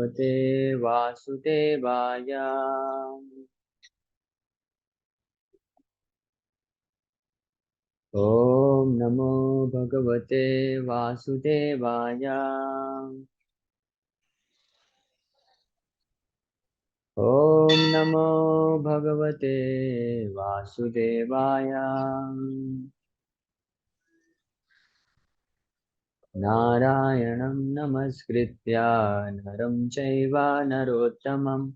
भगवते वासुदेवाय। ओम नमो भगवते वासुदेवाय। ओम नमो भगवते वासुदेवाय। नारायणं नमस्कृत्य नरं चैव नरोत्तमं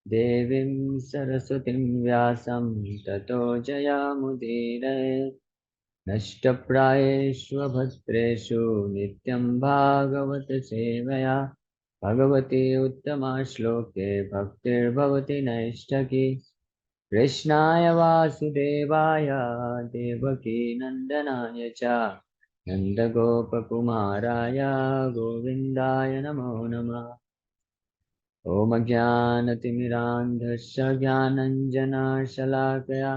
देवीं सरस्वतीं व्यासं ततो जयमुदीरये। नष्टप्रायेषु भद्रेषु नित्यं भागवत सेवया भगवती उत्तमा श्लोके भक्तिर्भवति नैष्ठकी। कृष्णाय वासुदेवाय देवकी नन्दनाय च नन्दगोपकुमाराय गोविन्दाय नमो नमः। ॐ ज्ञानतिमिरान्धस्य ज्ञानञ्जनशलाकया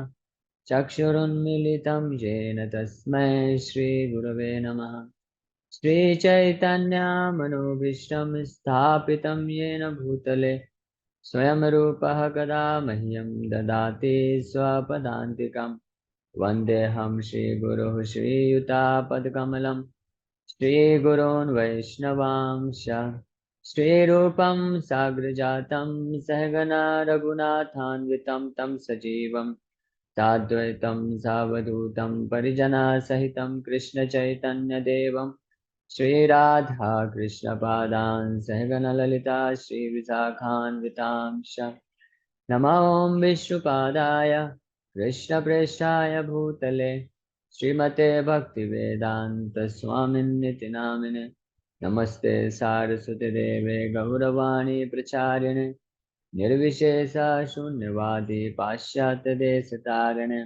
चक्षुरुन्मीलितं येन तस्मै श्रीगुरवे नमः। श्रीचैतन्यमनोभीष्टं स्थापितं येन भूतले स्वयं रूपः कदा मह्यं ददाति स्वपदान्तिकं। वन्देऽहं श्रीगुरुः श्रीयुतापदकमलं श्रीगुरोन् वैष्णवांश श्रीरूपं साग्रजातं सहगना रघुनाथान्वितं तं सजीवं साद्वैतं सावधूतं परिजनसहितं कृष्णचैतन्यदेवं श्रीराधा कृष्णपादान् सहगणललिता श्रीविशाखान्वितांश। नमो विष्णुपादाय कृष्णप्रेष्ठाय भूतले श्रीमते भक्तिवेदान्तस्वामिन्निति नामिने। नमस्ते सारस्वती देवे गौरवाणी प्रचारिणे निर्विशेष शून्यवादी पाश्चात्यदेशतारिणे।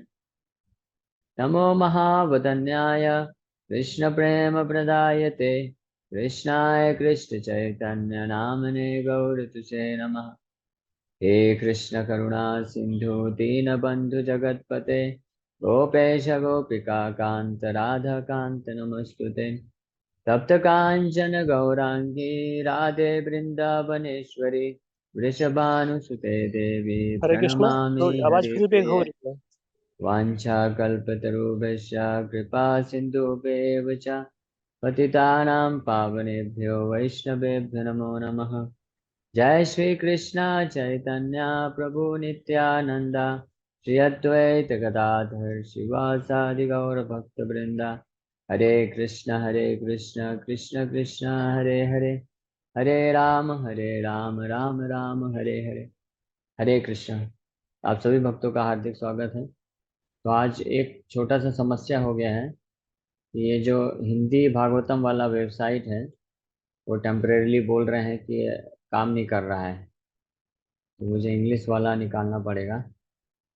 नमो महावदन्याय कृष्णप्रेमप्रदायते कृष्णाय कृष्णचैतन्यनामने गौरतुसे नमः। हे कृष्ण करुणा सिंधु दीनबंधु जगतपते गोपेश गोपिका कांत राधा कांत नमस्तुते। तप्त कांचन गौरांगी राधे वृंदावनेश्वरी वृषभानुसुते देवी हरे कृष्ण। प्रणमामि तो आवाज फिर ब्रेक हो हरिप्रिये। रही है। वाञ्छाकल्पतरुभ्यश्च कृपा सिन्धुभ्येव च पतितानां पावनेभ्यो वैष्णवेभ्यो नमो नमः। जय श्री कृष्ण चैतन्य प्रभु नित्यानंद श्री अद्वैत गदाधर शिवासादि गौर भक्त वृंदा। हरे कृष्ण कृष्ण कृष्ण हरे हरे हरे राम राम राम हरे हरे। हरे कृष्ण। आप सभी भक्तों का हार्दिक स्वागत है। तो आज एक छोटा सा समस्या हो गया है कि ये जो हिंदी भागवतम वाला वेबसाइट है वो टेम्परेरीली बोल रहे हैं कि ये काम नहीं कर रहा है, तो मुझे इंग्लिश वाला निकालना पड़ेगा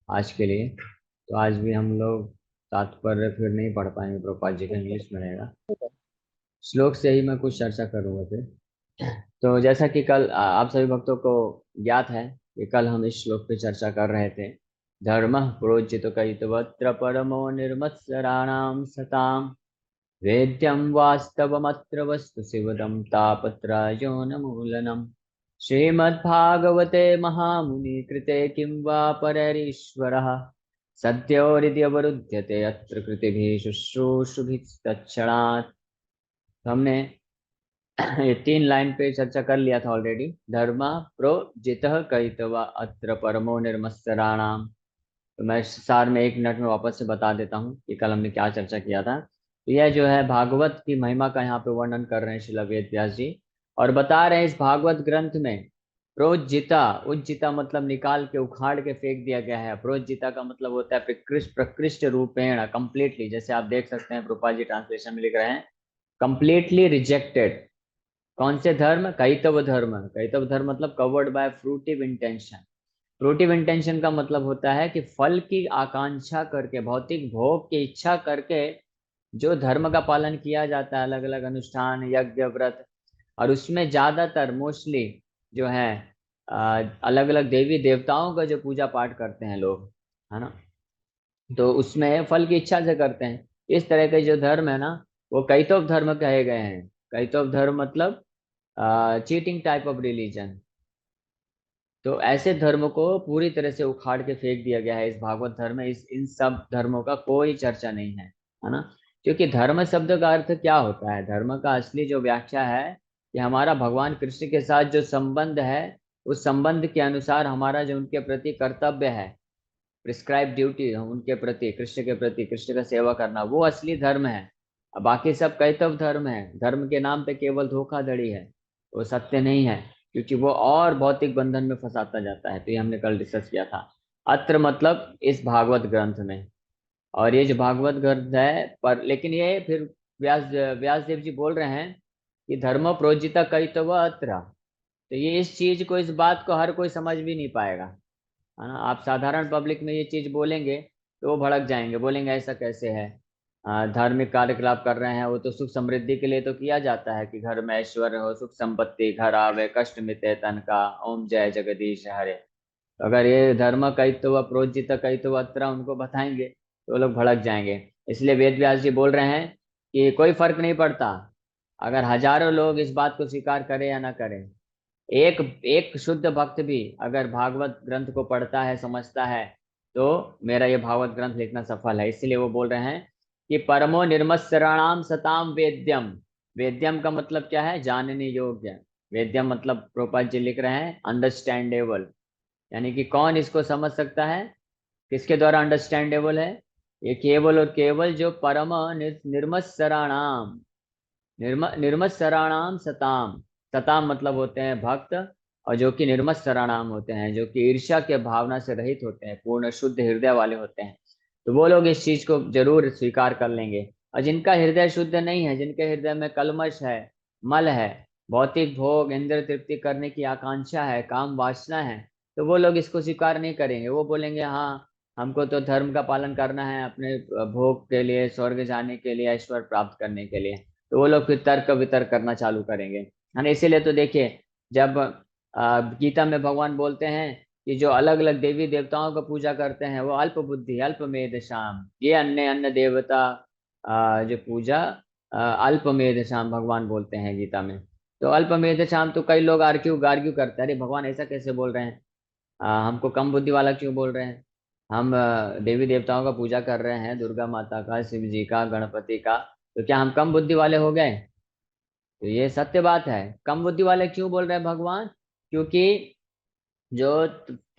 आज के लिए। तो आज भी हम लोग तात्पर्य फिर नहीं पढ़ पाएंगे, प्रभुपाद जी का इंग्लिश में रहेगा। श्लोक से ही मैं कुछ चर्चा करूंगा फिर। तो जैसा कि कल आप सभी भक्तों को ज्ञात है कि कल हम इस श्लोक पे चर्चा कर रहे थे। धर्म प्रोज्जित कैतवत्र परमो निर्मत्सराणाम सताम वेद्यं वास्तवमत्र वस्तु शिवदं तापत्रयो न मूलनम्। श्रीमद्भागवते महामुनि कृते किं वा पररीश्वरः सद्योरित्यवरुध्यते अत्र कृतिभिः शुश्रूषुभिस्तत्क्षणात्। तो हमने ये 3 लाइन पे चर्चा कर लिया था ऑलरेडी। धर्म प्रोजितः कैतवा अत्र परमो निर्मत्सराणाम। तो मैं सार में 1 मिनट में वापस से बता देता हूँ कि कल हमने क्या चर्चा किया था। तो यह जो है भागवत की महिमा का यहाँ पे वर्णन कर रहे हैं श्रील वेद व्यास जी, और बता रहे हैं इस भागवत ग्रंथ में प्रोज्जिता, उज्जिता मतलब निकाल के उखाड़ के फेंक दिया गया है। प्रोज्जिता का मतलब होता है प्रकृष्ट प्रकृष्ट रूपेण, कंप्लीटली। जैसे आप देख सकते हैं प्रभुपाद जी ट्रांसलेशन में लिख रहे हैं कंप्लीटली रिजेक्टेड। कौन से धर्म? कैतव धर्म। कैतव धर्म मतलब covered by fruitive intention. Fruitive intention का मतलब होता है कि फल की आकांक्षा करके, भौतिक भोग की इच्छा करके जो धर्म का पालन किया जाता है, अलग अलग अनुष्ठान यज्ञ व्रत, और उसमें ज्यादातर मोस्टली जो है अलग अलग देवी देवताओं का जो पूजा पाठ करते हैं लोग, है ना, तो उसमें फल की इच्छा से करते हैं। इस तरह के जो धर्म है ना वो कैतव धर्म कहे गए हैं। कैतव धर्म मतलब चीटिंग टाइप ऑफ रिलीजन। तो ऐसे धर्म को पूरी तरह से उखाड़ के फेंक दिया गया है इस भागवत धर्म में। इस इन सब धर्मों का कोई चर्चा नहीं है ना। क्योंकि धर्म शब्द का अर्थ क्या होता है? धर्म का असली जो व्याख्या है कि हमारा भगवान कृष्ण के साथ जो संबंध है, उस संबंध के अनुसार हमारा जो उनके प्रति कर्तव्य है, प्रिस्क्राइब ड्यूटी उनके प्रति, कृष्ण के प्रति, कृष्ण का सेवा करना, वो असली धर्म है। अब बाकी सब कैतव धर्म है, धर्म के नाम पे केवल धोखाधड़ी है, वो सत्य नहीं है। क्योंकि वो और भौतिक बंधन में फंसाता जाता है। तो ये हमने कल डिस्कस किया था। अत्र मतलब इस भागवत ग्रंथ में। और ये जो भागवत ग्रंथ है पर, लेकिन ये फिर व्यास व्यास देव जी बोल रहे हैं कि धर्म प्रोजिता कैतव अत्र। तो ये इस चीज को, इस बात को हर कोई समझ भी नहीं पाएगा, है ना। आप साधारण पब्लिक में ये चीज बोलेंगे तो वो भड़क जाएंगे, बोलेंगे ऐसा कैसे है। धार्मिक कार्यकलाप कर रहे हैं, वो तो सुख समृद्धि के लिए तो किया जाता है कि घर में ऐश्वर्य हो, सुख संपत्ति, घर आवे, कष्ट मिटे तन का, ओम जय जगदीश हरे। तो अगर ये धर्म कैतव प्रोजित कैतव अत्र उनको बताएंगे तो वो लोग भड़क जाएंगे। इसलिए वेद व्यास जी बोल रहे हैं कि कोई फर्क नहीं पड़ता अगर हजारों लोग इस बात को स्वीकार करें या ना करें। एक एक शुद्ध भक्त भी अगर भागवत ग्रंथ को पढ़ता है, समझता है, तो मेरा ये भागवत ग्रंथ लिखना सफल है। इसलिए वो बोल रहे हैं कि परमो निर्मत्सराणाम सताम वेद्यम। वेद्यम का मतलब क्या है? जानने योग्य। वेद्यम मतलब प्रोपाल जी लिख रहे हैं अंडरस्टैंडेबल। यानी कि कौन इसको समझ सकता है, किसके द्वारा अंडरस्टैंडेबल है? ये केवल और केवल जो परम निर्मत्सराणाम, निर्मत्सराणाम सताम। सताम मतलब होते हैं भक्त, और जो कि निर्मत्सराणाम होते हैं, जो कि ईर्ष्या के भावना से रहित होते हैं, पूर्ण शुद्ध हृदय वाले होते हैं। तो वो लोग इस चीज को जरूर स्वीकार कर लेंगे। और जिनका हृदय शुद्ध नहीं है, जिनके हृदय में कलमश है, मल है, भौतिक भोग, इंद्र तृप्ति करने की आकांक्षा है, काम वासना है, तो वो लोग इसको स्वीकार नहीं करेंगे। वो बोलेंगे हाँ, हमको तो धर्म का पालन करना है अपने भोग के लिए, स्वर्ग जाने के लिए, ऐश्वर्य प्राप्त करने के लिए। तो वो लोग फिर तर्क वितर्क करना चालू करेंगे, है ना। इसीलिए तो देखिए, जब गीता में भगवान बोलते हैं कि जो अलग अलग देवी देवताओं का पूजा करते हैं वो अल्प बुद्धि अल्प मेध शाम, ये अन्य अन्य देवता जो पूजा अल्प मेध शाम भगवान बोलते हैं गीता में। तो अल्प मेध शाम, तो कई लोग आर्ग्यू गार्ग्यू करते हैं, अरे भगवान ऐसा कैसे बोल रहे हैं? हमको कम बुद्धि वाला क्यों बोल रहे हैं? हम देवी देवताओं का पूजा कर रहे हैं, दुर्गा माता का, शिव जी का, गणपति का, तो क्या हम कम बुद्धि वाले हो गए? तो ये सत्य बात है। कम बुद्धि वाले क्यों बोल रहे हैं भगवान? क्योंकि जो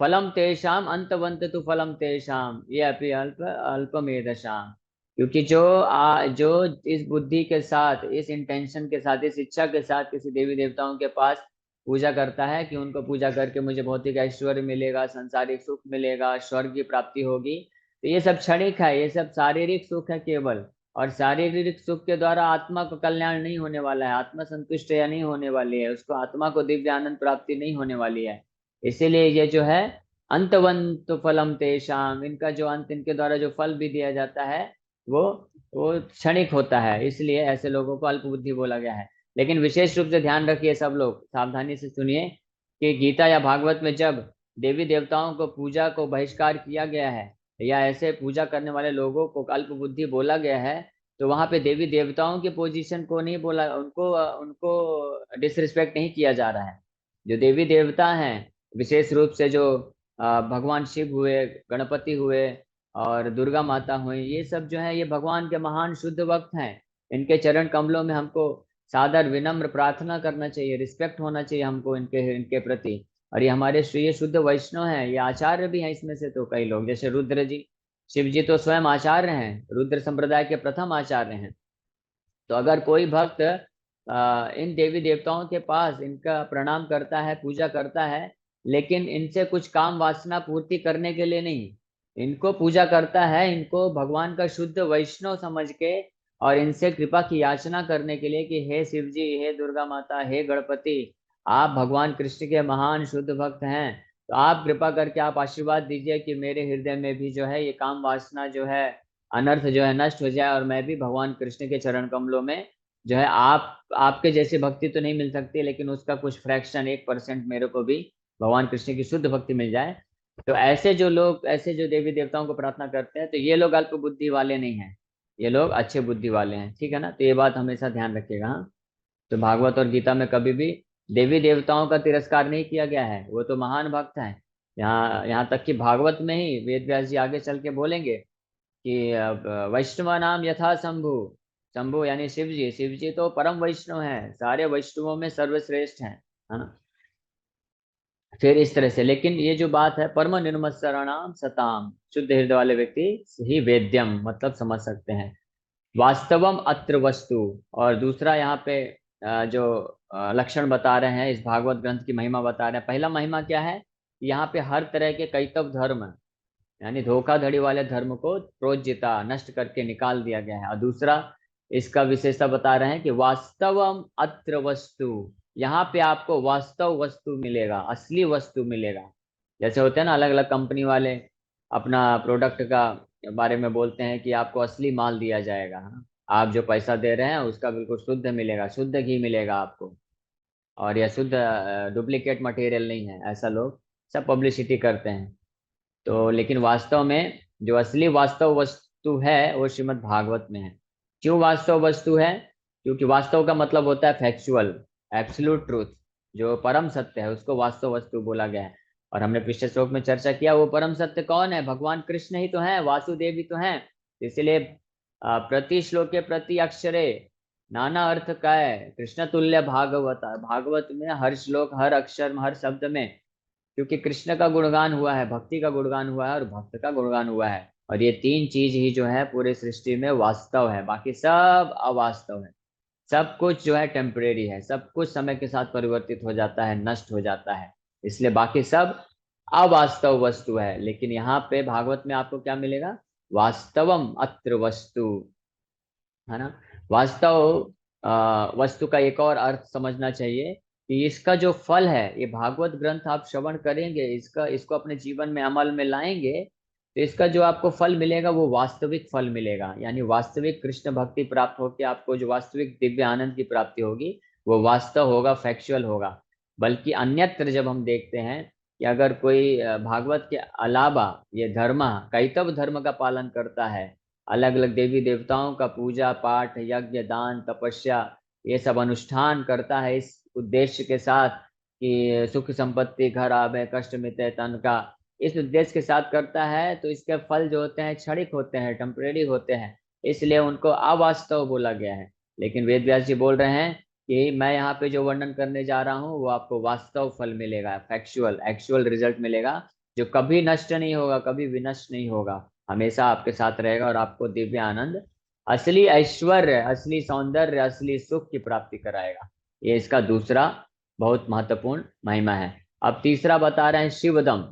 फलम तेषाम अंतवंत तो फलम तेषाम ये अपि अल्प अल्पमेधशाम। क्योंकि जो इस बुद्धि के साथ, इस इंटेंशन के साथ, इस इच्छा के साथ किसी देवी देवताओं के पास पूजा करता है कि उनको पूजा करके मुझे भौतिक ऐश्वर्य मिलेगा, सांसारिक सुख मिलेगा, स्वर्ग की प्राप्ति होगी, तो ये सब क्षणिक है, ये सब शारीरिक सुख है केवल। और शारीरिक सुख के द्वारा आत्मा को कल्याण नहीं होने वाला है, आत्मा संतुष्ट या नहीं होने वाली है, उसको आत्मा को दिव्य आनंद प्राप्ति नहीं होने वाली है। इसीलिए ये जो है अंतवंत फलम तेषाम, इनका जो अंत, इनके द्वारा जो फल भी दिया जाता है वो वो क्षणिक होता है। इसलिए ऐसे लोगों को अल्प बुद्धि बोला गया है। लेकिन विशेष रूप से ध्यान रखिए, सब लोग सावधानी से सुनिए कि गीता या भागवत में जब देवी देवताओं को पूजा को बहिष्कार किया गया है, या ऐसे पूजा करने वाले लोगों को अल्प बुद्धि बोला गया है, तो वहां पे देवी देवताओं के पोजीशन को नहीं बोला, उनको उनको डिसरिस्पेक्ट नहीं किया जा रहा है। जो देवी देवता हैं, विशेष रूप से जो भगवान शिव हुए, गणपति हुए, और दुर्गा माता हुई, ये सब जो है ये भगवान के महान शुद्ध भक्त हैं। इनके चरण कमलों में हमको सादर विनम्र प्रार्थना करना चाहिए, रिस्पेक्ट होना चाहिए हमको इनके इनके प्रति। और ये हमारे श्री शुद्ध वैष्णव हैं, ये आचार्य भी हैं इसमें से। तो कई लोग जैसे रुद्र जी, शिव जी तो स्वयं आचार्य हैं, रुद्र संप्रदाय के प्रथम आचार्य हैं। तो अगर कोई भक्त इन देवी देवताओं के पास इनका प्रणाम करता है, पूजा करता है, लेकिन इनसे कुछ काम वासना पूर्ति करने के लिए नहीं, इनको पूजा करता है, इनको भगवान का शुद्ध वैष्णव समझ के, और इनसे कृपा की याचना करने के लिए कि हे शिव जी, हे दुर्गा माता, हे गणपति, आप भगवान कृष्ण के महान शुद्ध भक्त हैं, तो आप कृपा करके आप आशीर्वाद दीजिए कि मेरे हृदय में भी जो है ये काम वासना जो है, अनर्थ जो है नष्ट हो जाए, और मैं भी भगवान कृष्ण के चरण कमलों में जो है, आपके जैसी भक्ति तो नहीं मिल सकती, लेकिन उसका कुछ फ्रैक्शन, 1% मेरे को भी भगवान कृष्ण की शुद्ध भक्ति मिल जाए। तो ऐसे जो लोग, ऐसे जो देवी देवताओं को प्रार्थना करते हैं, तो ये लोग अल्प बुद्धि वाले नहीं हैं, ये लोग अच्छे बुद्धि वाले हैं। ठीक है ना। तो ये बात हमेशा ध्यान रखिएगा। हाँ। तो भागवत और गीता में कभी भी देवी देवताओं का तिरस्कार नहीं किया गया है, वो तो महान भक्त हैं। यहाँ यहाँ तक कि भागवत में ही वेद व्यास जी आगे चल के बोलेंगे कि वैष्णव नाम यथा शंभु। शंभु यानी शिव जी, शिव जी तो परम वैष्णव हैं, सारे वैष्णवों में सर्वश्रेष्ठ हैं, है ना। फिर इस तरह से, लेकिन ये जो बात है परम निर्मत्सराणाम सताम, शुद्ध हृदय वाले व्यक्ति ही वेद्यम मतलब समझ सकते हैं, वास्तवम अत्र वस्तु। और दूसरा यहाँ पे जो लक्षण बता रहे हैं, इस भागवत ग्रंथ की महिमा बता रहे हैं। पहला महिमा क्या है, यहाँ पे हर तरह के कैतव धर्म यानी धोखाधड़ी वाले धर्म को प्रोज्जिता नष्ट करके निकाल दिया गया है। और दूसरा इसका विशेषता बता रहे हैं कि वास्तवम अत्र वस्तु, यहाँ पे आपको वास्तव वस्तु मिलेगा, असली वस्तु मिलेगा। जैसे होते हैं ना अलग अलग कंपनी वाले अपना प्रोडक्ट का बारे में बोलते हैं कि आपको असली माल दिया जाएगा, हाँ? आप जो पैसा दे रहे हैं उसका बिल्कुल शुद्ध मिलेगा, शुद्ध घी मिलेगा आपको, और यह शुद्ध डुप्लीकेट मटेरियल नहीं है, ऐसा लोग सब पब्लिसिटी करते हैं। तो लेकिन वास्तव में जो असली वास्तव वस्तु है वो श्रीमद् भागवत में है। क्यों वास्तव वस्तु है? क्योंकि वास्तव का मतलब होता है फैक्चुअल, एब्सोल्यूट ट्रूथ, जो परम सत्य है उसको वास्तव वस्तु बोला गया है। और हमने पिछले श्लोक में चर्चा किया वो परम सत्य कौन है, भगवान कृष्ण ही तो है, वासुदेव ही तो है। इसलिए प्रति श्लोके प्रति अक्षरे नाना अर्थ का है, कृष्ण तुल्य भागवत, भागवत में हर श्लोक हर अक्षर हर शब्द में, क्योंकि कृष्ण का गुणगान हुआ है, भक्ति का गुणगान हुआ है और भक्त का गुणगान हुआ है। और ये तीन चीज ही जो है पूरे सृष्टि में वास्तव है, बाकी सब अवास्तव है। सब कुछ जो है टेम्परेरी है, सब कुछ समय के साथ परिवर्तित हो जाता है, नष्ट हो जाता है, इसलिए बाकी सब अवास्तव वस्तु है। लेकिन यहाँ पे भागवत में आपको क्या मिलेगा, वास्तवम अत्र वस्तु, है ना। वास्तव वस्तु का एक और अर्थ समझना चाहिए कि इसका जो फल है, ये भागवत ग्रंथ आप श्रवण करेंगे, इसका इसको अपने जीवन में अमल में लाएंगे, तो इसका जो आपको फल मिलेगा वो वास्तविक फल मिलेगा, यानी वास्तविक कृष्ण भक्ति प्राप्त होकर आपको जो वास्तविक दिव्य आनंद की प्राप्ति होगी वो वास्तव होगा, फैक्चुअल होगा। बल्कि अन्यत्र जब हम देखते हैं कि अगर कोई भागवत के अलावा ये धर्म कैतव धर्म का पालन करता है, अलग अलग देवी देवताओं का पूजा पाठ यज्ञ दान तपस्या ये सब अनुष्ठान करता है इस उद्देश्य के साथ कि सुख संपत्ति घर आवे कष्ट मिटे तन का, इस उद्देश्य के साथ करता है, तो इसके फल जो होते हैं क्षणिक होते हैं, टेम्परेरी होते हैं, इसलिए उनको अवास्तव बोला गया है। लेकिन वेद व्यास जी बोल रहे हैं कि मैं यहाँ पे जो वर्णन करने जा रहा हूँ वो आपको वास्तव फल मिलेगा, फैक्चुअल एक्चुअल रिजल्ट मिलेगा, जो कभी नष्ट नहीं होगा, कभी विनष्ट नहीं होगा, हमेशा आपके साथ रहेगा और आपको दिव्य आनंद, असली ऐश्वर्य, असली सौंदर्य, असली सुख की प्राप्ति कराएगा। ये इसका दूसरा बहुत महत्वपूर्ण महिमा है। अब तीसरा बता रहे हैं शिवदम।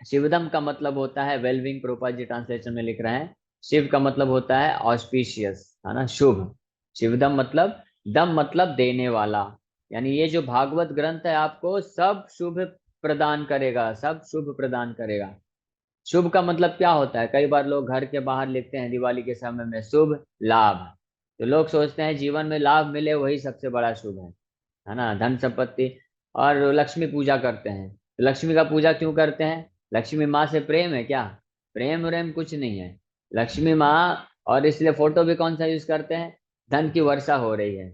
शिवदम का मतलब होता है वेलविंग, प्रोपा जी ट्रांसलेशन में लिख रहे हैं, शिव का मतलब होता है ऑस्पिशियस, है ना, शुभ। शिवदम मतलब, दम मतलब देने वाला, यानी ये जो भागवत ग्रंथ है आपको सब शुभ प्रदान करेगा, सब शुभ प्रदान करेगा। शुभ का मतलब क्या होता है, कई बार लोग घर के बाहर लिखते हैं दिवाली के समय में शुभ लाभ, तो लोग सोचते हैं जीवन में लाभ मिले वही सबसे बड़ा शुभ है ना, धन संपत्ति। और लक्ष्मी पूजा करते हैं, तो लक्ष्मी का पूजा क्यों करते हैं, लक्ष्मी माँ से प्रेम है क्या, प्रेम व्रेम कुछ नहीं है, लक्ष्मी माँ। और इसलिए फोटो भी कौन सा यूज करते हैं, धन की वर्षा हो रही है,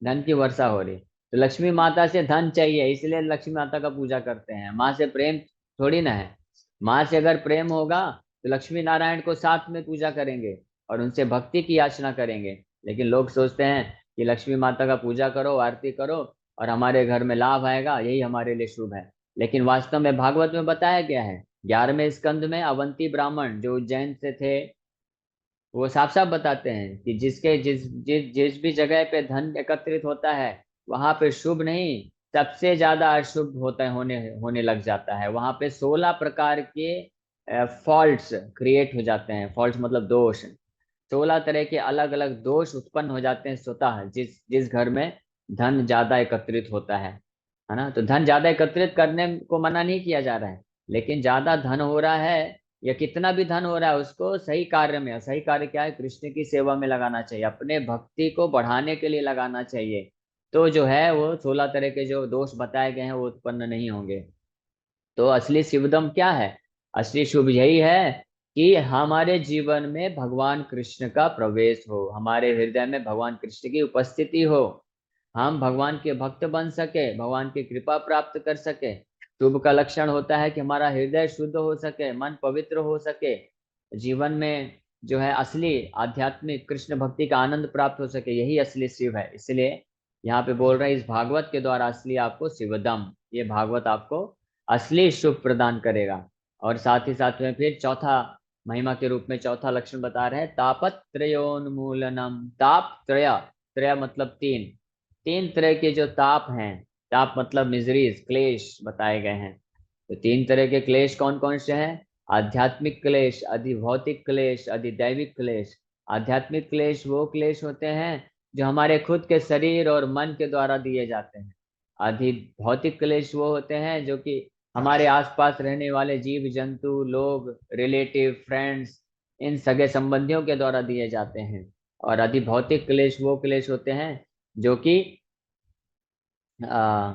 धन की वर्षा हो रही, तो लक्ष्मी माता से धन चाहिए इसलिए लक्ष्मी माता का पूजा करते हैं, माँ से प्रेम थोड़ी ना है। माँ से अगर प्रेम होगा तो लक्ष्मी नारायण को साथ में पूजा करेंगे और उनसे भक्ति की याचना करेंगे। लेकिन लोग सोचते हैं कि लक्ष्मी माता का पूजा करो, आरती करो और हमारे घर में लाभ आएगा, यही हमारे लिए शुभ है। लेकिन वास्तव में भागवत में बताया गया है 11वें स्कंद में, अवंती ब्राह्मण जो उज्जैन से थे वो साफ साफ बताते हैं कि जिसके जिस जिस जिस भी जगह पे धन एकत्रित होता है वहां पे शुभ नहीं, सबसे ज्यादा अशुभ होता है, होने होने लग जाता है। वहां पे 16 प्रकार के फॉल्ट्स क्रिएट हो जाते हैं, फॉल्ट्स मतलब दोष, 16 तरह के अलग अलग दोष उत्पन्न हो जाते हैं स्वतः जिस जिस घर में धन ज्यादा एकत्रित होता है ना। तो धन ज्यादा एकत्रित करने को मना नहीं किया जा रहा है, लेकिन ज्यादा धन हो रहा है या कितना भी धन हो रहा है उसको सही कार्य में, सही कार्य क्या है, कृष्ण की सेवा में लगाना चाहिए, अपने भक्ति को बढ़ाने के लिए लगाना चाहिए, तो जो है वो 16 तरह के जो दोष बताए गए हैं वो उत्पन्न नहीं होंगे। तो असली शिवदम क्या है, असली शुभ यही है कि हमारे जीवन में भगवान कृष्ण का प्रवेश हो, हमारे हृदय में भगवान कृष्ण की उपस्थिति हो, हम भगवान के भक्त बन सके, भगवान की कृपा प्राप्त कर सके। शुभ का लक्षण होता है कि हमारा हृदय शुद्ध हो सके, मन पवित्र हो सके, जीवन में जो है असली आध्यात्मिक कृष्ण भक्ति का आनंद प्राप्त हो सके, यही असली शिव है। इसलिए यहाँ पे बोल रहे हैं इस भागवत के द्वारा असली आपको शिवदम, ये भागवत आपको असली शुभ प्रदान करेगा। और साथ ही साथ में फिर चौथा महिमा के रूप में चौथा लक्षण बता रहे हैं, तापत्रयोन्मूलनम। ताप त्रय, त्रय मतलब तीन, तीन तरह के जो ताप हैं, ताप मतलब मिजरीज, क्लेश बताए गए हैं। तो तीन तरह के क्लेश कौन कौन से हैं? आध्यात्मिक क्लेश, अधिभौतिक क्लेश, अधिदैविक क्लेश। आध्यात्मिक क्लेश वो क्लेश होते हैं जो हमारे खुद के शरीर और मन के द्वारा दिए जाते हैं। अधिभौतिक क्लेश वो होते हैं जो कि हमारे आसपास रहने वाले जीव जंतु, लोग, रिलेटिव, फ्रेंड्स, इन सगे संबंधियों के द्वारा दिए जाते हैं। और अधिभौतिक क्लेश वो क्लेश होते हैं जो कि आ,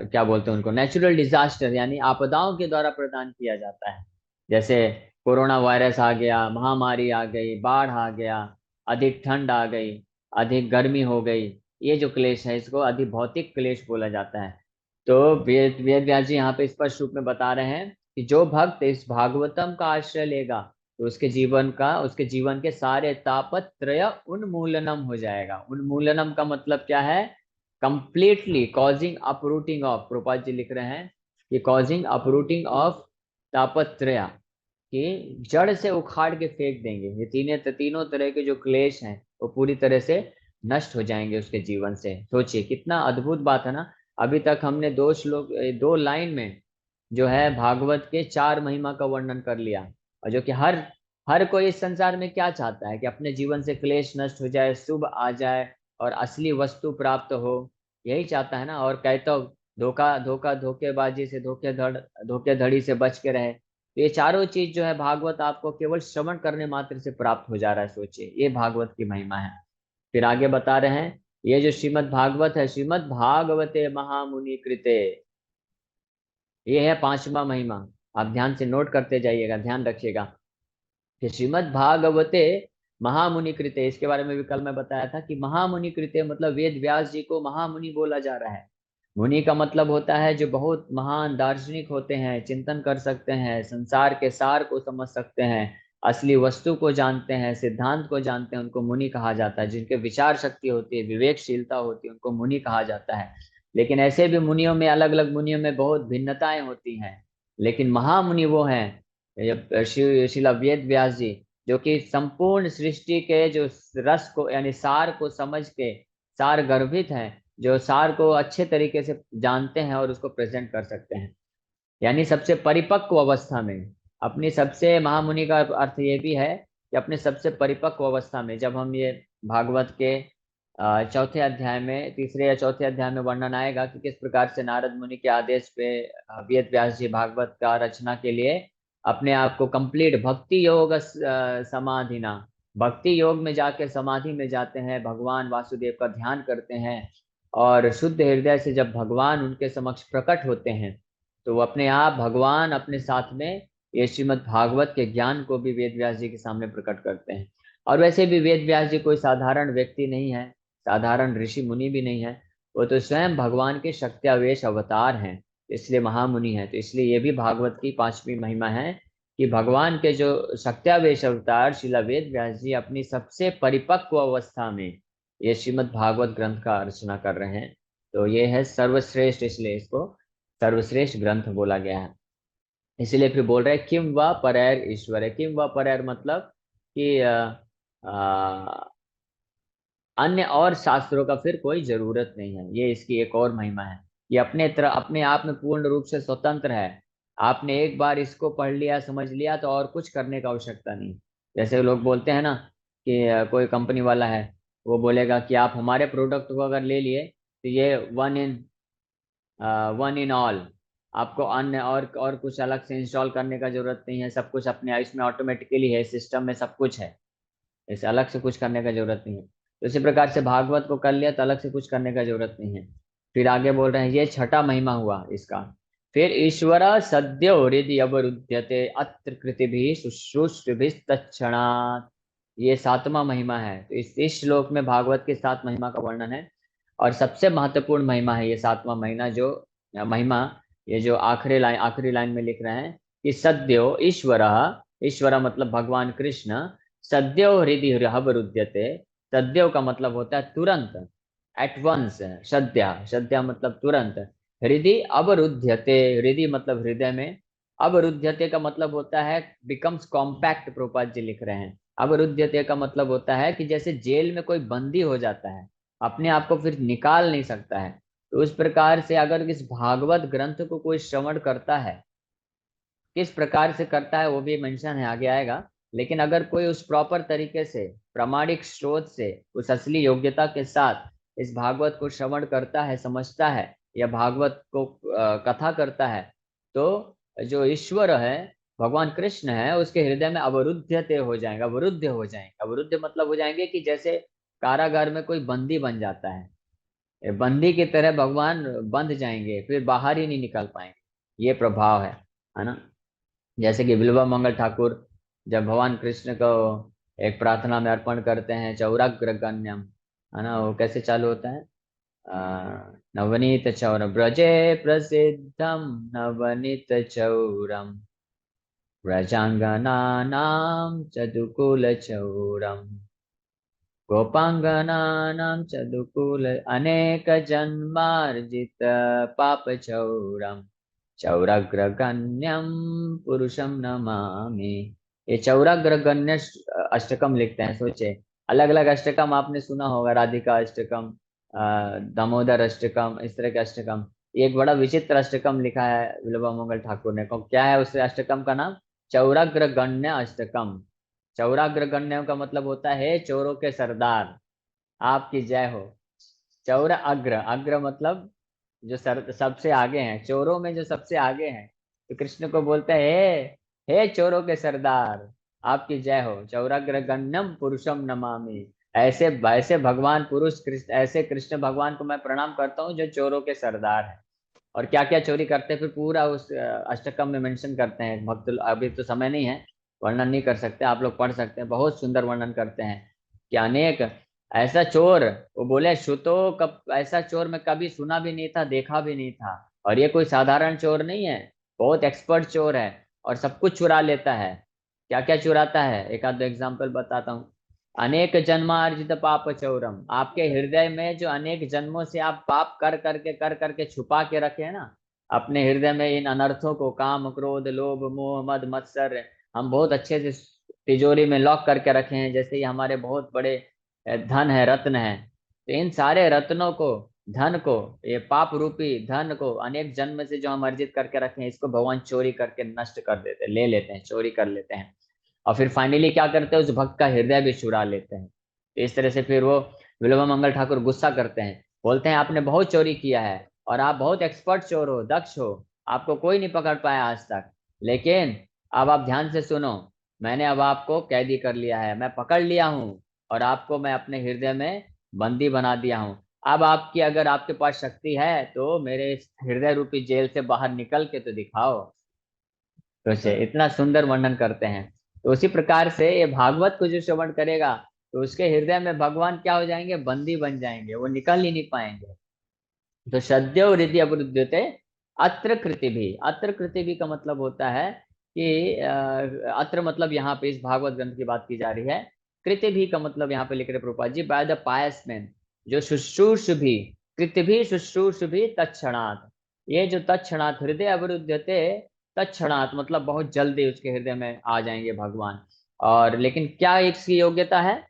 क्या बोलते हैं उनको, नेचुरल डिजास्टर यानी आपदाओं के द्वारा प्रदान किया जाता है। जैसे कोरोना वायरस आ गया, महामारी आ गई, बाढ़ आ गया, अधिक ठंड आ गई, अधिक गर्मी हो गई, ये जो क्लेश है इसको अधिभौतिक क्लेश बोला जाता है। तो वेद वेद व्यास जी यहाँ पे स्पष्ट रूप में बता रहे हैं कि जो भक्त इस भागवतम का आश्रय लेगा तो उसके जीवन के सारे तापत्रय उन्मूलनम हो जाएगा। उन्मूलनम का मतलब क्या है? Completely causing uprooting of, Prabhupada ji लिख रहे हैं कि कॉजिंग अपरूटिंग ऑफ तापत्रय, कि जड़ से उखाड़ के फेंक देंगे। ये तीनों तरह के जो क्लेश हैं वो पूरी तरह से नष्ट हो जाएंगे उसके जीवन से। सोचिए कितना अद्भुत बात है ना। अभी तक हमने दो श्लोक, दो लाइन में जो है भागवत के चार महिमा का वर्णन कर लिया। और जो कि हर हर कोई इस संसार में क्या चाहता है कि अपने जीवन से क्लेश नष्ट हो जाए, शुभ आ जाए और असली वस्तु प्राप्त हो, यही चाहता है ना। और कहता हो धोखा धोखा धोखेबाजी से, धोखेधड़ी से बच के रहे। तो ये चारों चीज जो है भागवत आपको केवल श्रवण करने मात्र से प्राप्त हो जा रहा है। सोचिए ये भागवत की महिमा है। फिर आगे बता रहे हैं, ये जो श्रीमद् भागवत है, श्रीमद् भागवते महामुनि कृते, ये है पांचवा महिमा। आप ध्यान से नोट करते जाइएगा, ध्यान रखिएगा कि श्रीमद् भागवते महामुनि कृते, इसके बारे में भी कल मैं बताया था कि महामुनि कृते मतलब वेद व्यास जी को महामुनि बोला जा रहा है। मुनि का मतलब होता है जो बहुत महान दार्शनिक होते हैं, चिंतन कर सकते हैं, संसार के सार को समझ सकते हैं, असली वस्तु को जानते हैं, सिद्धांत को जानते हैं, उनको मुनि कहा जाता है। जिनके विचार शक्ति होती है, विवेकशीलता होती है, उनको मुनि कहा जाता है। लेकिन ऐसे भी मुनियों में, अलग अलग मुनियों में बहुत भिन्नताएं होती हैं। लेकिन महामुनि वो हैं शिला वेद व्यास जी, जो कि संपूर्ण सृष्टि के जो रस को यानी सार को समझ के सार गर्भित हैं, जो सार को अच्छे तरीके से जानते हैं और उसको प्रेजेंट कर सकते हैं। यानी सबसे परिपक्व अवस्था में, अपनी सबसे, महामुनि का अर्थ ये भी है कि अपने सबसे परिपक्व अवस्था में, जब हम ये भागवत के चौथे अध्याय में, तीसरे या चौथे अध्याय में वर्णन आएगा कि किस प्रकार से नारद मुनि के आदेश पे वेद व्यास जी भागवत का रचना के लिए अपने आप को कंप्लीट भक्ति योग समाधिना, भक्ति योग में जाके समाधि में जाते हैं, भगवान वासुदेव का ध्यान करते हैं। और शुद्ध हृदय से जब भगवान उनके समक्ष प्रकट होते हैं तो वो अपने आप भगवान अपने साथ में ये श्रीमद् भागवत के ज्ञान को भी वेद व्यास जी के सामने प्रकट करते हैं। और वैसे भी वेद व्यास जी कोई साधारण व्यक्ति नहीं है, साधारण ऋषि मुनि भी नहीं है, वो तो स्वयं भगवान के शक्त्यावेश अवतार हैं, इसलिए महामुनि है। तो इसलिए ये भी भागवत की पांचवी महिमा है कि भगवान के जो शक्त्यावेश अवतार शिला वेद व्यास जी अपनी सबसे परिपक्व अवस्था में ये श्रीमद् भागवत ग्रंथ का रचना कर रहे हैं। तो ये है सर्वश्रेष्ठ, इसलिए इसको सर्वश्रेष्ठ ग्रंथ बोला गया है। इसलिए फिर बोल रहे हैं किम व परैर ईश्वर है। किम व परैर मतलब कि अन्य और शास्त्रों का फिर कोई जरूरत नहीं है। ये इसकी एक और महिमा है। ये अपने आप में पूर्ण रूप से स्वतंत्र है। आपने एक बार इसको पढ़ लिया, समझ लिया तो और कुछ करने का आवश्यकता नहीं। जैसे लोग बोलते हैं ना कि कोई कंपनी वाला है, वो बोलेगा कि आप हमारे प्रोडक्ट को अगर ले लिए तो ये वन इन ऑल, आपको अन्य और कुछ अलग से इंस्टॉल करने का जरूरत नहीं है। सब कुछ अपने इसमें ऑटोमेटिकली है, सिस्टम में सब कुछ है, इसे अलग से कुछ करने का जरूरत नहीं है। तो इसी प्रकार से भागवत को कर लिया तो अलग से कुछ करने का जरूरत नहीं है। फिर आगे बोल रहे हैं, ये छठा महिमा हुआ इसका। फिर ईश्वर सद्यो हृदय अवरुध्यते अत्र कृतिभिः शुश्रूषुभिस्तत्क्षणात्। ये सातवां महिमा है। तो इस श्लोक में भागवत के 7 महिमा का वर्णन है। और सबसे महत्वपूर्ण महिमा है ये सातवां महीना जो महिमा, ये जो आखिरी लाइन में लिख रहे हैं कि सद्यो ईश्वर, ईश्वर मतलब भगवान कृष्ण, सद्यो हृदय अवरुध्यते। सद्यो का मतलब होता है तुरंत, एट वंस। सद्या, सद्या मतलब तुरंत। हृदय अवरुध्यते, हृदय मतलब हृदय में, अवरुध्यते का मतलब होता है बिकम्स कॉम्पैक्ट। प्रोपात जी लिख रहे हैं अवरुद्धते का मतलब होता है कि जैसे जेल में कोई बंदी हो जाता है, अपने आप को फिर निकाल नहीं सकता है। तो उस प्रकार से अगर इस भागवत ग्रंथ को कोई श्रवण करता है, किस प्रकार से करता है वो भी मेंशन है, आगे आएगा। लेकिन अगर कोई उस प्रॉपर तरीके से, प्रामाणिक स्रोत से, उस असली योग्यता के साथ इस भागवत को श्रवण करता है, समझता है, या भागवत को कथा करता है, तो जो ईश्वर है, भगवान कृष्ण है, उसके हृदय में अवरुद्धते हो जाएंगे, अवरुद्ध हो जाएंगे। अवरुद्ध मतलब हो जाएंगे कि जैसे कारागार में कोई बंदी बन जाता है, ये बंदी की तरह भगवान बंध जाएंगे, फिर बाहर ही नहीं निकल पाएंगे। ये प्रभाव है ना। जैसे कि बिल्वा मंगल ठाकुर जब भगवान कृष्ण को एक प्रार्थना में अर्पण करते हैं चौराग्रगण्यम, है ना, वो कैसे चालू होता है? नवनीत चौर ब्रजे प्रसिद्धम, नवनीत चौरम व्रजांगनानां चतुकुल चौरम, गोपांगनानां चतुकुल अनेक जन्मार्जित पाप चौरम, चौराग्रगण्यम पुरुषम नमामि। ये चौराग्रगण्य अष्टकम लिखते हैं। सोचे, अलग अलग अष्टकम आपने सुना होगा, राधिका अष्टकम, दामोदर अष्टकम, इस तरह के अष्टकम। ये एक बड़ा विचित्र अष्टकम लिखा है विल्वा मंगल ठाकुर ने। क्या है उस अष्टकम का नाम? चौराग्रगण्य अष्टकम। चौराग्रगण्य का मतलब होता है चोरों के सरदार, आपकी जय हो। चौर अग्र, अग्र मतलब जो सर सबसे आगे हैं, चोरों में जो सबसे आगे हैं। तो कृष्ण को बोलते हैं, हे चोरों के सरदार, आपकी जय हो। चौराग्र गण्यम पुरुषम नमामि। ऐसे ऐसे भगवान पुरुष कृष्ण, ऐसे कृष्ण भगवान को मैं प्रणाम करता हूँ जो चोरों के सरदार हैं। और क्या क्या चोरी करते हैं फिर पूरा उस अष्टकम में मेंशन करते हैं भक्त। अभी तो समय नहीं है, वर्णन नहीं कर सकते, आप लोग पढ़ सकते हैं, बहुत सुंदर वर्णन करते हैं कि अनेक ऐसा चोर, वो बोले श्रुतो कब, ऐसा चोर मैं कभी सुना भी नहीं था, देखा भी नहीं था। और ये कोई साधारण चोर नहीं है, बहुत एक्सपर्ट चोर है, और सब कुछ चुरा लेता है। क्या क्या चुराता है, एक आध एग्जाम्पल बताता हूँ। अनेक जन्मार्जित पाप चौरम, आपके हृदय में जो अनेक जन्मों से आप पाप कर करके छुपा के रखे हैं ना, अपने हृदय में इन अनर्थों को, काम क्रोध लोभ मोह मद मत्सर, हम बहुत अच्छे से तिजोरी में लॉक करके रखे हैं, जैसे ये हमारे बहुत बड़े धन है, रत्न है। तो इन सारे रत्नों को, धन को, ये पाप रूपी धन को अनेक जन्म से जो हम अर्जित करके रखे हैं, इसको भगवान चोरी करके नष्ट कर देते हैं, ले लेते हैं, चोरी कर लेते हैं। और फिर फाइनली क्या करते हैं, उस भक्त का हृदय भी चुरा लेते हैं। तो इस तरह से फिर वो विल्वा मंगल ठाकुर गुस्सा करते हैं, बोलते हैं आपने बहुत चोरी किया है, और आप बहुत एक्सपर्ट चोर हो, दक्ष हो, आपको कोई नहीं पकड़ पाया आज तक। लेकिन अब आप ध्यान से सुनो, मैंने अब आपको कैदी कर लिया है, मैं पकड़ लिया हूँ, और आपको मैं अपने हृदय में बंदी बना दिया हूँ। अब आपकी, अगर आपके पास शक्ति है तो मेरे इस हृदय रूपी जेल से बाहर निकल के तो दिखाओ। तो इतना सुंदर वर्णन करते हैं। तो उसी प्रकार से ये भागवत को जो श्रवण करेगा, तो उसके हृदय में भगवान क्या हो जाएंगे, बंदी बन जाएंगे, वो निकल ही नहीं पाएंगे। तो सद्यो हृदय अवरुद्धते अत्र कृति भी, अत्र कृति भी का मतलब होता है कि अत्र मतलब यहाँ पे इस भागवत ग्रंथ की बात की जा रही है। कृति भी का मतलब यहाँ पे लिख रहे Prabhupada ji, by the Payas man, जो शुश्रूष भी, कृति भी शुश्रूष भी तत्क्षणात्। ये जो तत्क्षणात् हृदय अवरुद्धते, तत्क्षणात् मतलब बहुत जल्दी उसके हृदय में आ जाएंगे भगवान। और लेकिन क्या इसकी योग्यता है?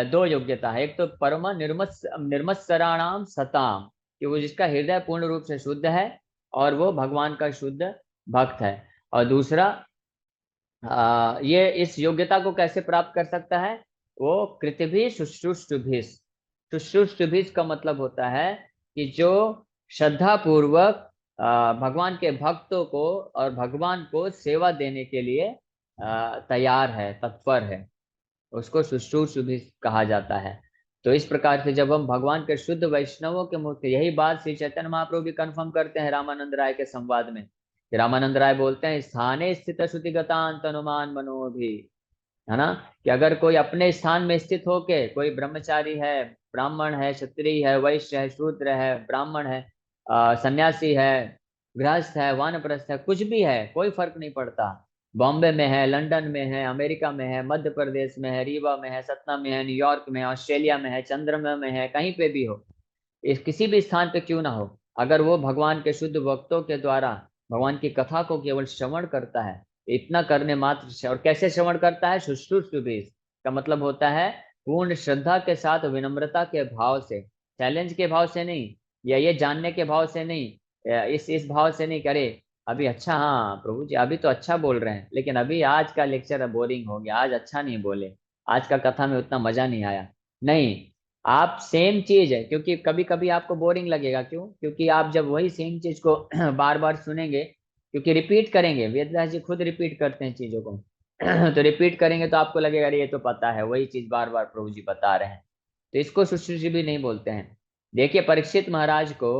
दो योग्यता है। एक तो परम निर्मत्सराणाम सताम, कि वो जिसका हृदय पूर्ण रूप से शुद्ध है, और वो भगवान का शुद्ध भक्त है। और दूसरा, ये इस योग्यता को कैसे प्राप्त कर सकता है? वो कृतिभी शुश्रूषुभिः, शुश्रूषुभिः का मतलब होता है कि जो श्रद्धा पूर्वक भगवान के भक्तों को और भगवान को सेवा देने के लिए तैयार है, तत्पर है, उसको शुश्रूष भी कहा जाता है। तो इस प्रकार से जब हम भगवान के शुद्ध वैष्णवों के मुख, यही बात श्री चैतन्य महाप्रभु भी कंफर्म करते हैं रामानंद राय के संवाद में, कि रामानंद राय बोलते हैं स्थाने स्थित श्रुतिगतांत अनुमान मनोभि, है ना। कि अगर कोई अपने स्थान में स्थित होके, कोई ब्रह्मचारी है, ब्राह्मण है, क्षत्रिय है, वैश्य है, शूद्र है, ब्राह्मण है, सन्यासी है, गृहस्थ है, वानप्रस्थ है, कुछ भी है, कोई फर्क नहीं पड़ता। बॉम्बे में है, लंदन में है, अमेरिका में है, मध्य प्रदेश में है, रीवा में है, सतना में है, न्यूयॉर्क में है, ऑस्ट्रेलिया में है, चंद्रमा में है, कहीं पे भी हो, इस किसी भी स्थान पे क्यों ना हो, अगर वो भगवान के शुद्ध भक्तों के द्वारा भगवान की कथा को केवल श्रवण करता है, इतना करने मात्र से, और कैसे श्रवण करता है, शुश्रूषुभिः का मतलब होता है पूर्ण श्रद्धा के साथ, विनम्रता के भाव से, चैलेंज के भाव से नहीं, या ये जानने के भाव से नहीं, या इस भाव से नहीं करे, अभी अच्छा, हाँ प्रभु जी अभी तो अच्छा बोल रहे हैं, लेकिन अभी आज का लेक्चर बोरिंग हो गया, आज अच्छा नहीं बोले, आज का कथा में उतना मजा नहीं आया। नहीं, आप सेम चीज है, क्योंकि कभी कभी आपको बोरिंग लगेगा, क्यों, क्योंकि आप जब वही सेम चीज को बार बार सुनेंगे, क्योंकि रिपीट करेंगे, वेदव्यास जी खुद रिपीट करते हैं चीजों को तो रिपीट करेंगे तो आपको लगेगा अरे ये तो पता है, वही चीज बार बार प्रभु जी बता रहे हैं, तो इसको शुश्रूषि भी नहीं बोलते हैं। देखिए परीक्षित महाराज को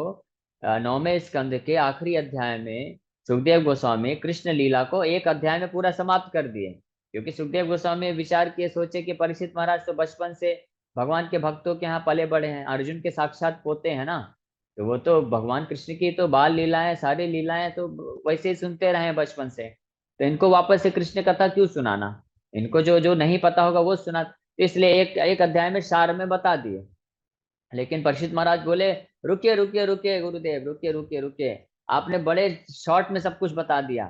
9वें स्कंद के आखिरी अध्याय में सुखदेव गोस्वामी कृष्ण लीला को एक अध्याय में पूरा समाप्त कर दिए, क्योंकि सुखदेव गोस्वामी विचार किए, सोचे कि परीक्षित महाराज तो बचपन से भगवान के भक्तों के यहाँ पले बड़े हैं, अर्जुन के साक्षात पोते हैं ना, तो वो तो भगवान कृष्ण की तो बाल लीलाएं, सारी लीलाएं तो वैसे ही सुनते रहे हैं बचपन से, तो इनको वापस से कृष्ण कथा क्यों सुनाना, इनको जो जो नहीं पता होगा वो सुना, तो इसलिए एक एक अध्याय में सार में बता दिए। लेकिन परीक्षित महाराज बोले रुकिए रुकिए रुकिए गुरुदेव, रुकिए रुकिए रुकिए, आपने बड़े शॉर्ट में सब कुछ बता दिया,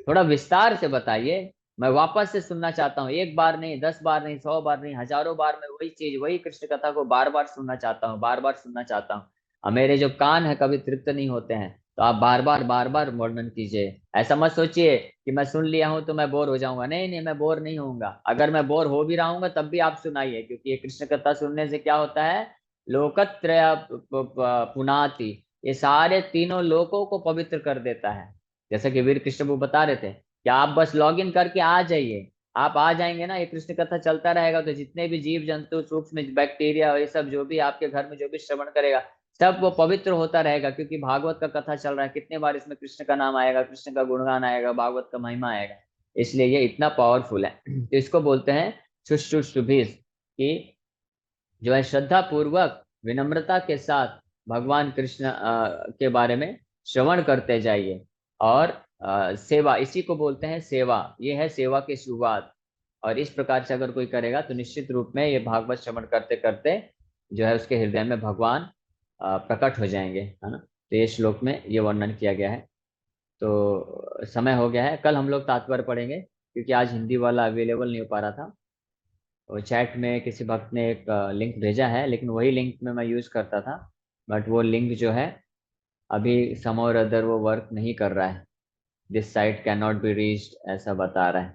थोड़ा विस्तार से बताइए, मैं वापस से सुनना चाहता हूँ, एक बार नहीं, 10 बार नहीं, 100 बार नहीं, हजारों बार मैं वही चीज, वही कृष्ण कथा को बार बार सुनना चाहता हूँ, बार बार सुनना चाहता हूँ। अब मेरे जो कान है कभी तृप्त नहीं होते हैं, तो आप बार बार वर्णन कीजिए, ऐसा मत सोचिए कि मैं सुन लिया हूं तो मैं बोर हो जाऊंगा, नहीं नहीं, मैं बोर नहीं होऊंगा, अगर मैं बोर हो भी रहा हूँ तब भी आप सुनाइए, क्योंकि ये कृष्ण कथा सुनने से क्या होता है, लोकत्रय पुनाति, ये सारे तीनों लोकों को पवित्र कर देता है। जैसे कि वीर कृष्ण वो बता रहे थे कि आप बस लॉग इन करके आ जाइए, आप आ जाएंगे ना, ये कृष्ण कथा चलता रहेगा तो जितने भी जीव जंतु, सूक्ष्म बैक्टीरिया, ये सब जो भी आपके घर में जो भी श्रवण करेगा, सब वो पवित्र होता रहेगा, क्योंकि भागवत का कथा चल रहा है, कितने बार इसमें कृष्ण का नाम आएगा, कृष्ण का गुणगान आएगा, भागवत का महिमा आएगा, इसलिए ये इतना पावरफुल है तो इसको बोलते हैं शुश्रूषुभिः, कि जो है श्रद्धा पूर्वक, विनम्रता के साथ भगवान कृष्ण के बारे में श्रवण करते जाइए, और सेवा, इसी को बोलते हैं सेवा, ये है सेवा की शुरुआत, और इस प्रकार से अगर कोई करेगा तो निश्चित रूप में ये भागवत श्रवण करते करते जो है उसके हृदय में भगवान प्रकट हो जाएंगे, है ना। तो ये श्लोक में ये वर्णन किया गया है। तो समय हो गया है, कल हम लोग तात्पर्य पढ़ेंगे, क्योंकि आज हिंदी वाला अवेलेबल नहीं हो पा रहा था, और चैट में किसी भक्त ने एक लिंक भेजा है, लेकिन वही लिंक में मैं यूज़ करता था, बट वो लिंक जो है अभी सम और अदर वो वर्क नहीं कर रहा है, this site can not be reached ऐसा बता रहा है,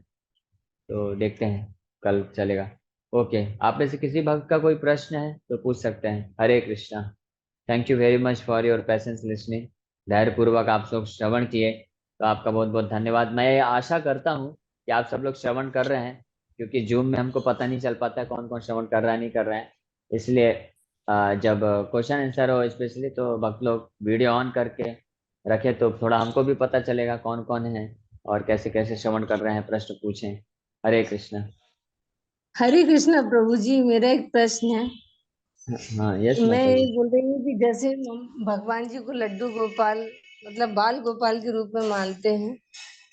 तो देखते हैं कल चलेगा। ओके, आप में से किसी भक्त का कोई प्रश्न है तो पूछ सकते हैं। Hare Krishna. Thank you very much for your patience listening, धैर्य पूर्वक आप लोग श्रवण किए, तो आपका बहुत बहुत धन्यवाद। मैं आशा करता हूँ कि आप सब लोग श्रवण कर रहे हैं, क्योंकि जूम में हमको पता नहीं चल पाता है कौन कौन श्रवण कर रहा है नहीं कर रहा है, इसलिए जब क्वेश्चन आंसर हो स्पेशली तो भक्त लोग वीडियो ऑन करके रखे, तो थोड़ा हमको भी पता चलेगा कौन कौन है और कैसे कैसे श्रवण कर रहे हैं, प्रश्न पूछें। हरे कृष्णा। हरे कृष्णा प्रभु जी, मेरा एक प्रश्न है। हाँ यस मैं माता ये जी। बोल रही हूँ कि जैसे हम भगवान जी को लड्डू गोपाल मतलब बाल गोपाल के रूप में मानते हैं,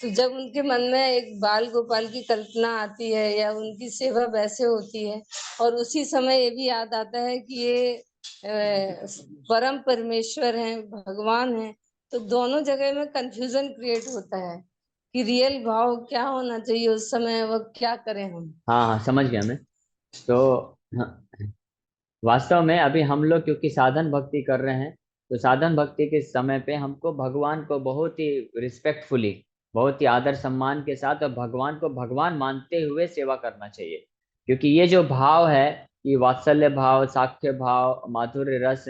तो जब उनके मन में एक बाल गोपाल की कल्पना आती है या उनकी सेवा वैसे होती है, और उसी समय ये भी याद आता है कि ये परम परमेश्वर हैं, भगवान हैं, तो दोनों जगह में कंफ्यूजन क्रिएट होता है कि रियल भाव क्या होना चाहिए उस समय, वो क्या करें हम। हाँ हाँ समझ गया मैं। तो हाँ, वास्तव में अभी हम लोग क्योंकि साधन भक्ति कर रहे हैं, तो साधन भक्ति के समय पे हमको भगवान को बहुत ही रिस्पेक्टफुली, बहुत ही आदर सम्मान के साथ और भगवान को भगवान मानते हुए सेवा करना चाहिए, क्योंकि ये जो भाव है, ये वात्सल्य भाव, साख्य भाव, माधुर्य रस,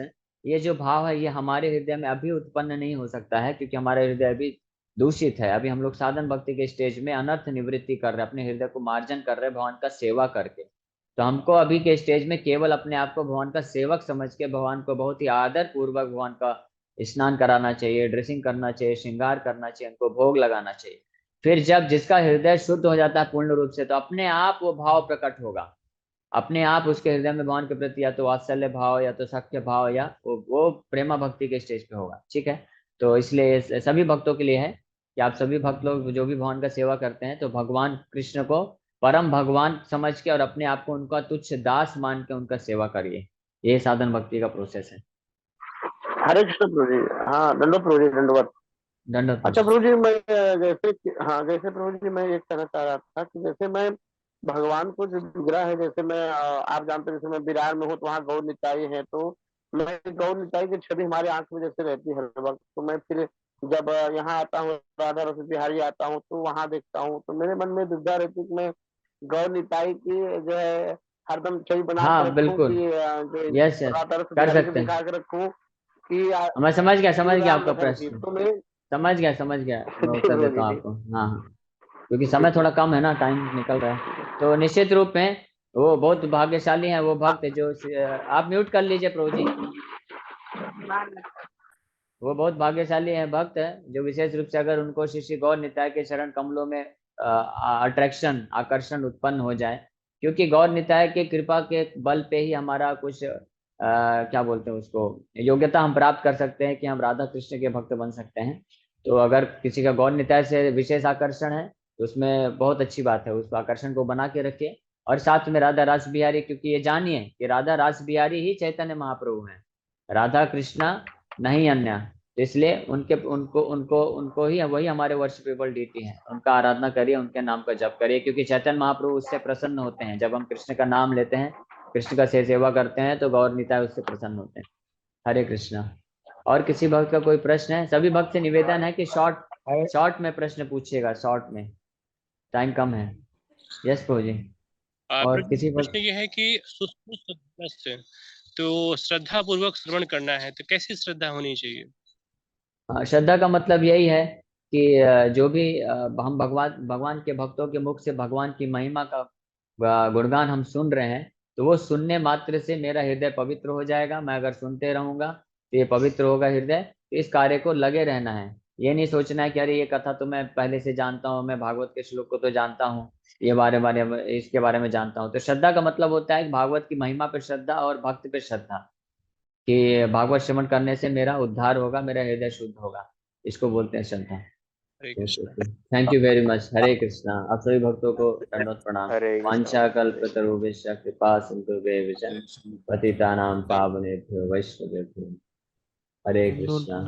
ये जो भाव है ये हमारे हृदय में अभी उत्पन्न नहीं हो सकता है, क्योंकि हमारा हृदय अभी दूषित है। अभी हम लोग साधन भक्ति के स्टेज में अनर्थ निवृत्ति कर रहे हैं, अपने हृदय को मार्जन कर रहे हैं भगवान का सेवा करके। तो हमको अभी के स्टेज में केवल अपने आप को भगवान का सेवक समझ के भगवान को बहुत ही आदर पूर्वक भगवान का स्नान कराना चाहिए, ड्रेसिंग करना चाहिए, श्रृंगार करना चाहिए, उनको भोग लगाना चाहिए। फिर जब जिसका हृदय शुद्ध हो जाता है पूर्ण रूप से, तो अपने आप वो भाव प्रकट होगा, अपने आप उसके हृदय में भगवान के प्रति या तो वात्सल्य भाव या तो सख्य भाव या वो प्रेमा भक्ति के स्टेज पे होगा। ठीक है, तो इसलिए सभी भक्तों के लिए है कि आप सभी भक्त लोग जो भी भगवान का सेवा करते हैं, तो भगवान कृष्ण को परम भगवान समझ के और अपने आप को उनका तुच्छ दास मान के उनका सेवा करिए। ये साधन भक्ति का प्रोसेस है। हरे कृष्ण प्रभु जी। हाँ, दंडो प्रभु जी, दंडवत। दंडवत अच्छा प्रभु। प्रभु जी, मैं जैसे प्रभु जी मैं एक कहना चाह रहा था कि जैसे मैं भगवान को जो विग्रह है, जैसे मैं आप जानते हैं, जैसे मैं बिरार में हूँ तो वहाँ गौर निताई है, तो मैं गौर निताई की छवि हमारे आंख में जैसे रहती है हर वक्त, तो मैं फिर जब यहाँ आता हूँ, राधा रस बिहारी आता हूँ, तो वहाँ देखता हूँ, तो मेरे मन में दुविधा रहती है कि मैं गौर निताई की जो है हरदम छवि बना के हाँ रखूँ बिल्कुल। कि जो यस यस, राधा रस कर बिहारी को सकते हैं। दिखा के रखूँ कि मैं समझ श्री गया राम आपका लखन की, प्रश्न। तो मैं समझ गया, मैं जी उत्तर प्रभु देता जी हूँ जी आपको। हाँ हाँ, क्योंकि जी समय जी। थोड़ा कम है ना, टाइम निकल रहा है। तो निश्चित रूप में वो बहुत भाग्यशाली है वो भक्त जो आप म्यूट कर लीजिए प्रभु जी। वो बहुत भाग्यशाली है भक्त है जो विशेष रूप से अगर उनको श्री श्री गौर निताय के चरण कमलों में अट्रैक्शन आकर्षण उत्पन्न हो जाए, क्योंकि गौर निताय के कृपा के बल पे ही हमारा कुछ क्या बोलते हैं उसको, योग्यता हम प्राप्त कर सकते हैं कि हम राधा कृष्ण के भक्त बन सकते हैं। तो अगर किसी का गौर निताय से विशेष आकर्षण है तो उसमें बहुत अच्छी बात है, उस आकर्षण को बना के रखिए। और साथ में राधा रास बिहारी, क्योंकि ये जानिए कि राधा रास बिहारी ही चैतन्य महाप्रभु हैं, राधा कृष्णा नहीं अन्य। तो इसलिए उनके उनको उनको उनको ही वही हमारे वर्शिपेबल डीटी हैं, उनका आराधना करिए, उनके नाम का जप करिए, क्योंकि चैतन्य महाप्रभु उससे प्रसन्न होते हैं जब हम कृष्ण का नाम लेते हैं, कृष्ण का सेवा करते हैं, तो गौर निताय उससे प्रसन्न होते हैं। हरे कृष्णा। और किसी भक्त का कोई प्रश्न है? सभी भक्त से निवेदन है कि शॉर्ट शॉर्ट में प्रश्न पूछिएगा, शॉर्ट में, टाइम कम है। यस प्रभु जी। और प्रश्न किसी प्रश्न भक्त, ये है कि सुष्ठु श्रद्धा से तो श्रद्धा पूर्वक श्रवण करना है, तो कैसी श्रद्धा होनी चाहिए? श्रद्धा का मतलब यही है कि जो भी हम भगवान भगवान के भक्तों के मुख से भगवान की महिमा का गुणगान हम सुन रहे हैं, तो वो सुनने मात्र से मेरा हृदय पवित्र हो जाएगा। मैं अगर सुनते रहूंगा तो ये पवित्र होगा हृदय। तो इस कार्य को लगे रहना है, ये नहीं सोचना है कि अरे ये कथा तो मैं पहले से जानता हूँ, मैं भागवत के श्लोक को तो जानता हूँ, ये बारे में इसके बारे में जानता हूँ। तो श्रद्धा का मतलब होता है कि भागवत की महिमा पे श्रद्धा और भक्त पे श्रद्धा, कि भागवत श्रवण करने से मेरा उद्धार होगा, मेरा हृदय शुद्ध होगा, इसको बोलते हैं श्रद्धा। Hare Krishna. Thank you very much. Hare Krishna. आप सभी भक्तों को दंडवत प्रणाम। हरे वांछा कृष्ण। कल्पतरुभ्यश्च कृपा सिन्धुभ्यश्च पतितानां पावनेभ्यो वैष्णवेभ्यो हरे कृष्णा।